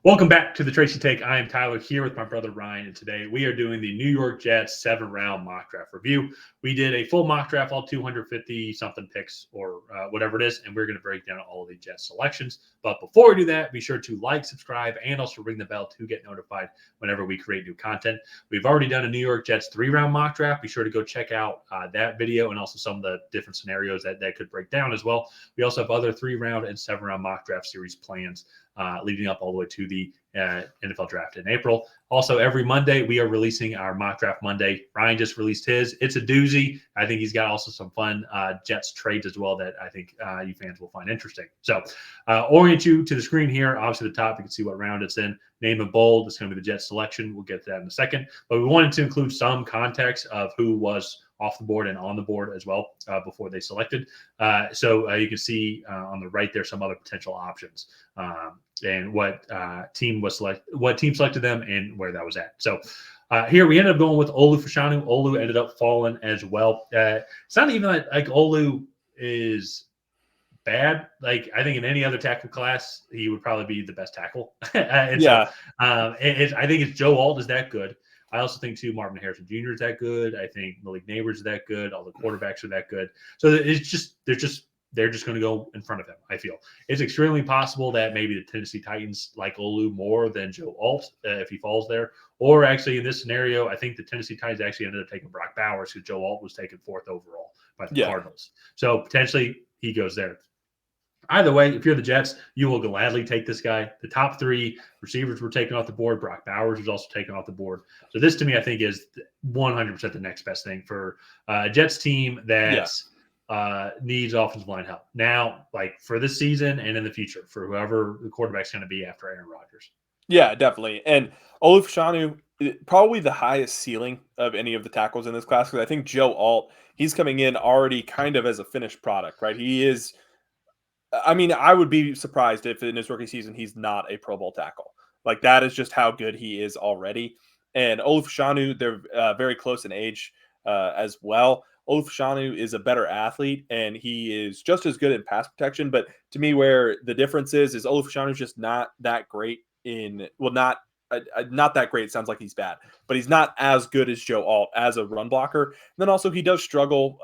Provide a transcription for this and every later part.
Welcome back to the Tracy Take. I am Tyler here with my brother Ryan, and today we are doing the New York Jets 7-round mock draft review. We did a full mock draft, all 250 something picks or whatever it is, and we're going to break down all the Jets selections. But before we do that, be sure to like, subscribe, and also ring the bell to get notified whenever we create new content. We've already done a New York Jets 3-round mock draft. Be sure to go check out that video and also some of the different scenarios that could break down as well. We also have other 3-round and 7-round mock draft series plans leading up all the way to the NFL draft in April. Also, every Monday, we are releasing our mock draft Monday. Ryan just released his. It's a doozy. I think he's got also some fun Jets trades as well that I think you fans will find interesting. So, orient you to the screen here. Obviously, the top, you can see what round it's in. Name and bold. It's going to be the Jets selection. We'll get to that in a second. But we wanted to include some context of who was off the board and on the board as well before they selected. So you can see on the right there some other potential options and what team selected them and where that was at. So here we ended up going with Olu Fashanu. Olu ended up falling as well. It's not even like Olu is bad. Like I think in any other tackle class, he would probably be the best tackle. I think it's Joe Alt is that good. I also think too Marvin Harrison Jr. is that good. I think Malik Neighbors is that good. All the quarterbacks are that good. So it's just they're just going to go in front of him. I feel it's extremely possible that maybe the Tennessee Titans like Olu more than Joe Alt if he falls there. Or actually in this scenario, I think the Tennessee Titans actually ended up taking Brock Bowers because Joe Alt was taken 4th overall by the Cardinals. So potentially he goes there. Either way, if you're the Jets, you will gladly take this guy. The top 3 receivers were taken off the board. Brock Bowers was also taken off the board. So this, to me, I think is 100% the next best thing for a Jets team that needs offensive line help. Now, like for this season and in the future, for whoever the quarterback's going to be after Aaron Rodgers. Yeah, definitely. And Olu Fashanu, probably the highest ceiling of any of the tackles in this class, because I think Joe Alt, he's coming in already kind of as a finished product, right? He is – I mean, I would be surprised if in his rookie season he's not a Pro Bowl tackle. Like that is just how good he is already. And Olu Fashanu, they're very close in age as well. Olu Fashanu is a better athlete, and he is just as good in pass protection. But to me, where the difference is Olu Fashanu is just not that great not that great. It sounds like he's bad, but he's not as good as Joe Alt as a run blocker. And then also he does struggle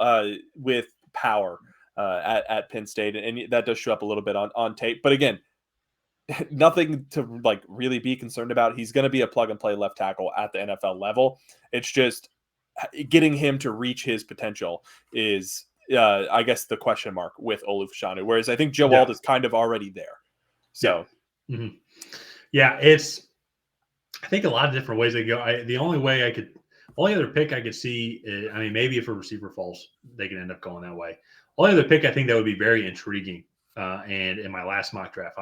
with power. At Penn State, and that does show up a little bit on tape. But again, nothing to like really be concerned about. He's going to be a plug and play left tackle at the NFL level. It's just getting him to reach his potential is, I guess, the question mark with Olu Fashanu. Whereas I think Joe Alt is kind of already there. So, it's. I think a lot of different ways they go. The only other pick I could see, I mean, maybe if a receiver falls, they can end up going that way. Only other pick I think that would be very intriguing. And in my last mock draft,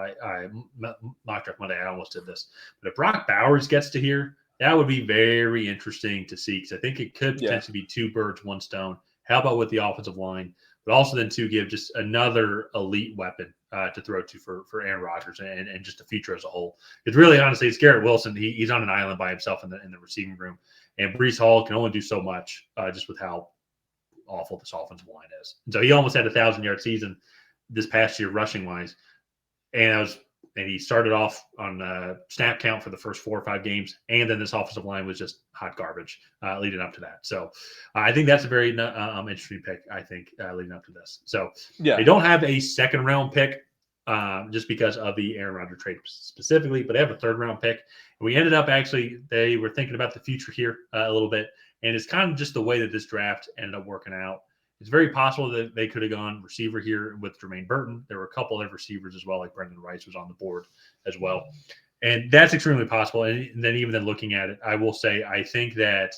mock draft Monday, I almost did this. But if Brock Bowers gets to here, that would be very interesting to see because I think it could potentially be 2 birds, 1 stone. How about with the offensive line, but also then to give just another elite weapon to throw to for Aaron Rodgers and just the future as a whole. Because really, honestly, it's Garrett Wilson. He's on an island by himself in the receiving room, and Breece Hall can only do so much just with how awful this offensive line is. And so he almost had a 1,000-yard season this past year rushing wise, and he started off on snap count for the first 4 or 5 games, and then this offensive line was just hot garbage leading up to that. So I think that's a very interesting pick. I think leading up to this. So they don't have a 2nd round pick just because of the Aaron Rodgers trade specifically, but they have a 3rd round pick. And we ended up they were thinking about the future here a little bit. And it's kind of just the way that this draft ended up working out. It's very possible that they could have gone receiver here with Jermaine Burton. There were a couple of receivers as well, like Brendan Rice was on the board as well. And that's extremely possible. And then even then looking at it, I will say I think that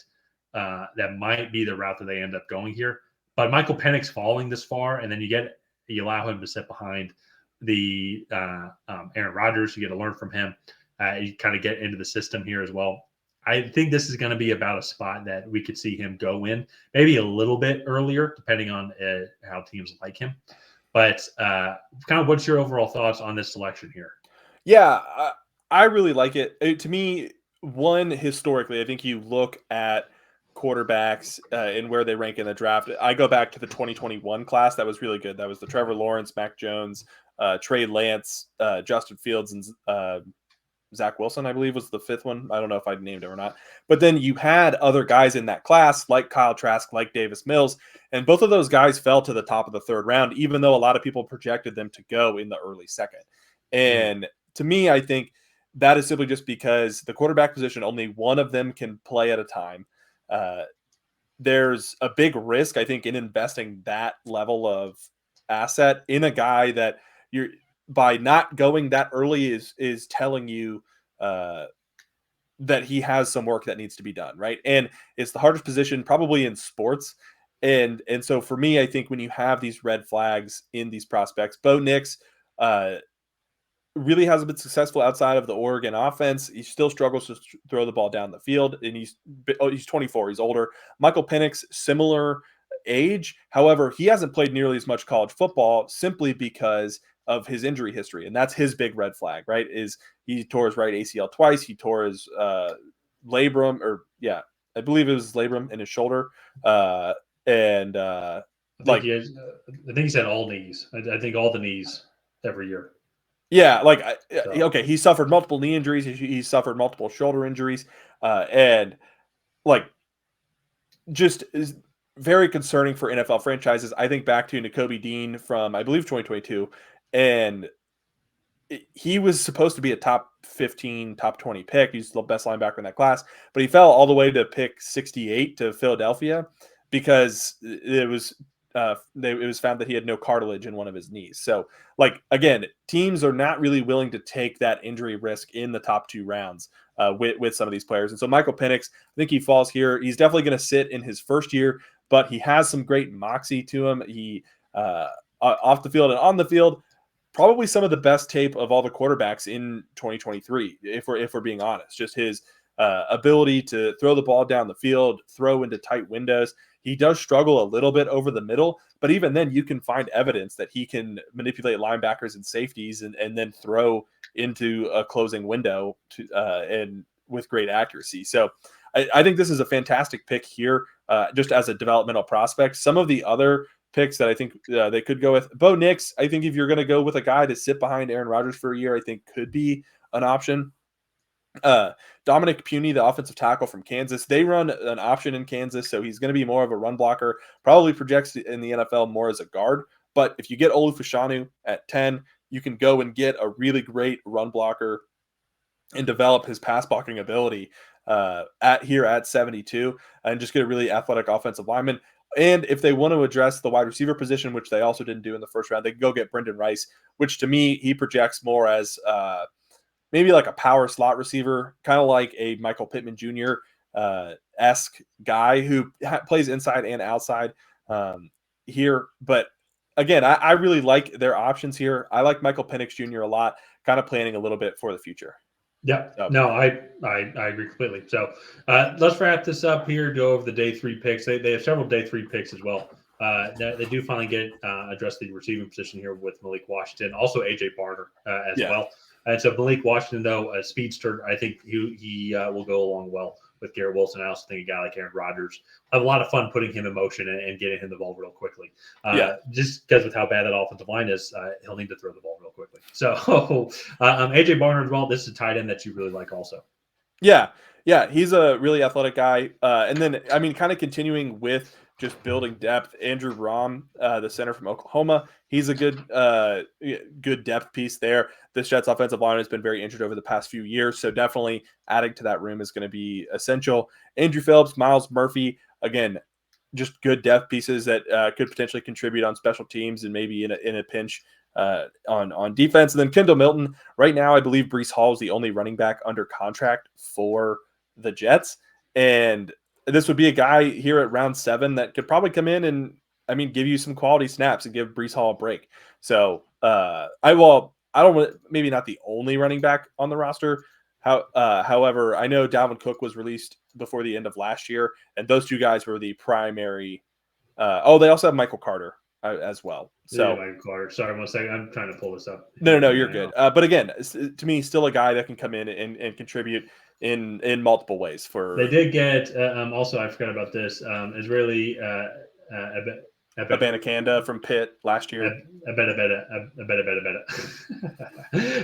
that might be the route that they end up going here. But Michael Penix falling this far, and then you allow him to sit behind the Aaron Rodgers. You get to learn from him. You kind of get into the system here as well. I think this is going to be about a spot that we could see him go in, maybe a little bit earlier, depending on how teams like him. But kind of what's your overall thoughts on this selection here? Yeah, I really like it. To me, historically, I think you look at quarterbacks and where they rank in the draft. I go back to the 2021 class. That was really good. That was the Trevor Lawrence, Mac Jones, Trey Lance, Justin Fields, and Zach Wilson, I believe, was the fifth one. I don't know if I named him or not. But then you had other guys in that class like Kyle Trask, like Davis Mills, and both of those guys fell to the top of the third round, even though a lot of people projected them to go in the early second. And to me, I think that is simply just because the quarterback position, only one of them can play at a time. There's a big risk, I think, in investing that level of asset in a guy that you're by not going that early is telling you that he has some work that needs to be done, right? And it's the hardest position probably in sports. And so for me, I think when you have these red flags in these prospects, Bo Nix really hasn't been successful outside of the Oregon offense. He still struggles to throw the ball down the field, and he's 24. He's older. Michael Penix, similar age. However, he hasn't played nearly as much college football simply because of his injury history, and that's his big red flag. Right? Is he tore his right ACL twice? He tore his labrum, or yeah, I believe it was labrum in his shoulder, and I think he has, I think he said all knees. I think all the knees every year. Yeah, like So okay, he suffered multiple knee injuries. He suffered multiple shoulder injuries, and like just is very concerning for NFL franchises. I think back to Nakobe Dean from I believe 2022, and he was supposed to be a top 15, top 20 pick. He's the best linebacker in that class, but he fell all the way to pick 68 to Philadelphia because it was found that he had no cartilage in one of his knees. So, like again, teams are not really willing to take that injury risk in the top 2 rounds with some of these players. And so, Michael Penix, I think he falls here. He's definitely going to sit in his first year, but he has some great moxie to him. He off the field and on the field, probably some of the best tape of all the quarterbacks in 2023, if we're being honest. Just his ability to throw the ball down the field, throw into tight windows. He does struggle a little bit over the middle, but even then, you can find evidence that he can manipulate linebackers and safeties and then throw into a closing window and with great accuracy. So I think this is a fantastic pick here, just as a developmental prospect. Some of the other picks that I think they could go with, Bo Nix, I think if you're going to go with a guy to sit behind Aaron Rodgers for a year, I think could be an option. Dominic Puny, the offensive tackle from Kansas, they run an option in Kansas, so he's going to be more of a run blocker, probably projects in the NFL more as a guard. But if you get Olu Fashanu at 10, you can go and get a really great run blocker and develop his pass blocking ability at 72 and just get a really athletic offensive lineman. And if they want to address the wide receiver position, which they also didn't do in the first round, they can go get Brendan Rice, which to me, he projects more as maybe like a power slot receiver, kind of like a Michael Pittman Jr. Esque guy who plays inside and outside here. But again, I really like their options here. I like Michael Penix Jr. a lot, kind of planning a little bit for the future. yeah, no, I agree completely. So let's wrap this up here. Go over the day 3 picks. They have several day 3 picks as well. They do finally get address the receiving position here with Malik Washington, also AJ Barner as well. And so Malik Washington, though, a speedster, I think he will go along well with Garrett Wilson. I also think a guy like Aaron Rodgers, I have a lot of fun putting him in motion and getting him the ball real quickly. Just because with how bad that offensive line is, he'll need to throw the ball real quickly. So AJ Barner as well. This is a tight end that you really like also. Yeah, he's a really athletic guy. And then, I mean, kind of continuing with just building depth, Andrew Rahm, the center from Oklahoma, he's a good depth piece there. This Jets offensive line has been very injured over the past few years, so definitely adding to that room is going to be essential. Andrew Phillips, Miles Murphy, again, just good depth pieces that could potentially contribute on special teams and maybe in a pinch on defense. And then Kendall Milton. Right now, I believe Breece Hall is the only running back under contract for the Jets. And this would be a guy here at round 7 that could probably come in and, I mean, give you some quality snaps and give Breece Hall a break. So I don't want, maybe not the only running back on the roster. However, I know Dalvin Cook was released before the end of last year, and those two guys were the primary. They also have Michael Carter as well. So, Michael Carter. Sorry, 1 second. I'm trying to pull this up. No, you're good. But again, to me, still a guy that can come in and contribute in multiple ways. They did get also. I forgot about this. Israeli Abanikanda from Pitt last year. I bet.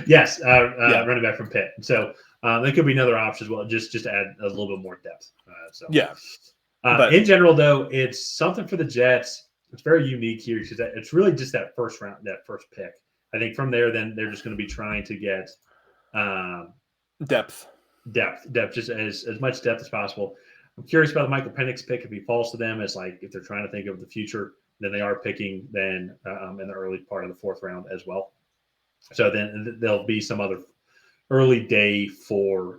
Yes, Yeah. running back from Pitt. So that could be another option as well, just to add a little bit more depth. Yeah. But In general, though, it's something for the Jets. It's very unique here because it's really just that first round, that first pick. I think from there, then they're just going to be trying to get depth, just as much depth as possible. I'm curious about the Michael Penix pick. If he falls to them, as like if they're trying to think of the future, then they are picking then in the early part of the fourth round as well. So then there'll be some other early day 3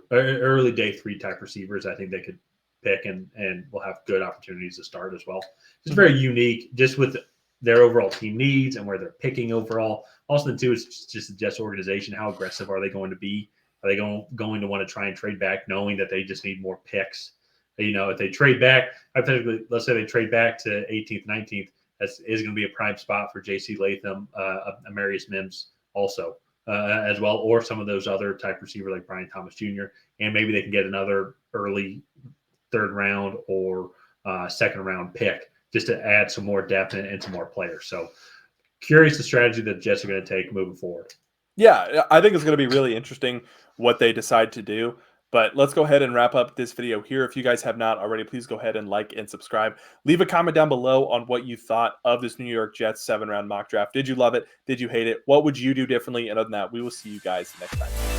type receivers. I think they could pick and will have good opportunities to start as well. It's very unique, just with their overall team needs and where they're picking overall. Also, too, it's just the Jets organization. How aggressive are they going to be? Are they going to want to try and trade back, knowing that they just need more picks? If they trade back, hypothetically, let's say they trade back to 18th, 19th, that is going to be a prime spot for J.C. Latham, Amarius Mims also as well, or some of those other type receiver like Brian Thomas Jr. And maybe they can get another early third round or second round pick just to add some more depth and some more players. So curious the strategy that the Jets are going to take moving forward. Yeah, I think it's going to be really interesting what they decide to do. But let's go ahead and wrap up this video here. If you guys have not already, please go ahead and like and subscribe. Leave a comment down below on what you thought of this New York Jets 7-round mock draft. Did you love it? Did you hate it? What would you do differently? And other than that, we will see you guys next time.